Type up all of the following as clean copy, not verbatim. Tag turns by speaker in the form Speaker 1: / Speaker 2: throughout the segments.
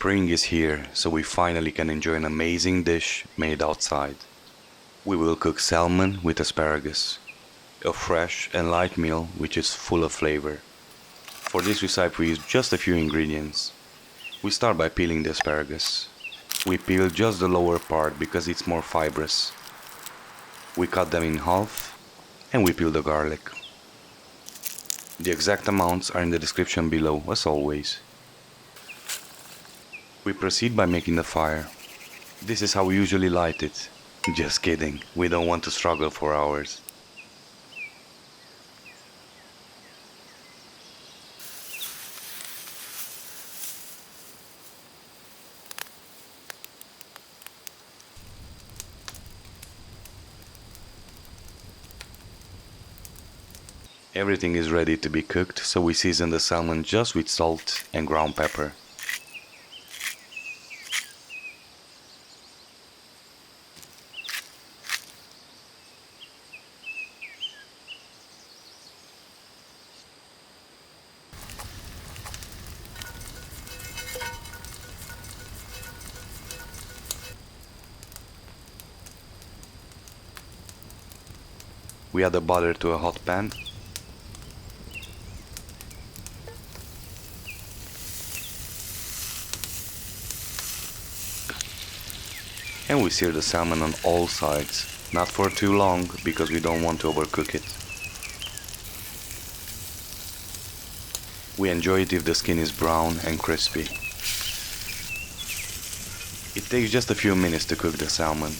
Speaker 1: Spring is here, so we finally can enjoy an amazing dish made outside. We will cook salmon with asparagus, a fresh and light meal which is full of flavor. For this recipe we use just a few ingredients. We start by peeling the asparagus. We peel just the lower part because it's more fibrous. We cut them in half and we peel the garlic. The exact amounts are in the description below, as always. We proceed by making the fire. This is how we usually light it. Just kidding, we don't want to struggle for hours. Everything is ready to be cooked, so we season the salmon just with salt and ground pepper. We add the butter to a hot pan. And we sear the salmon on all sides, not for too long because we don't want to overcook it. We enjoy it if the skin is brown and crispy. It takes just a few minutes to cook the salmon.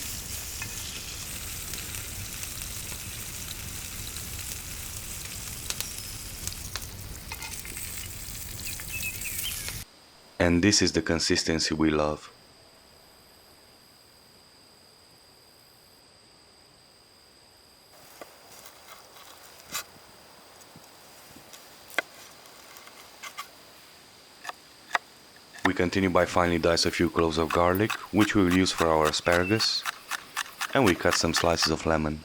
Speaker 1: And this is the consistency we love. We continue by finely dice a few cloves of garlic, which we will use for our asparagus, and we cut some slices of lemon.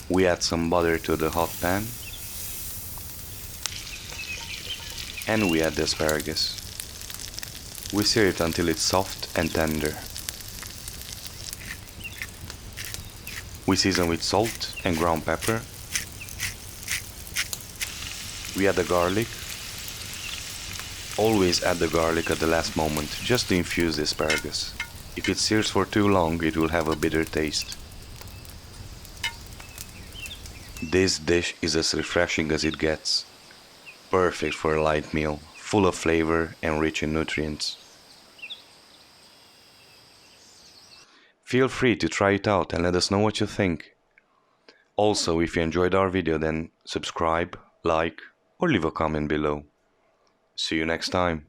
Speaker 1: We add some butter to the hot pan, and we add the asparagus. We sear it until it's soft and tender. We season with salt and ground pepper. We add the garlic. Always add the garlic at the last moment, just to infuse the asparagus. If it sears for too long, it will have a bitter taste. This dish is as refreshing as it gets. Perfect for a light meal, full of flavor and rich in nutrients. Feel free to try it out and let us know what you think. Also, if you enjoyed our video, then subscribe, like, or leave a comment below. See you next time.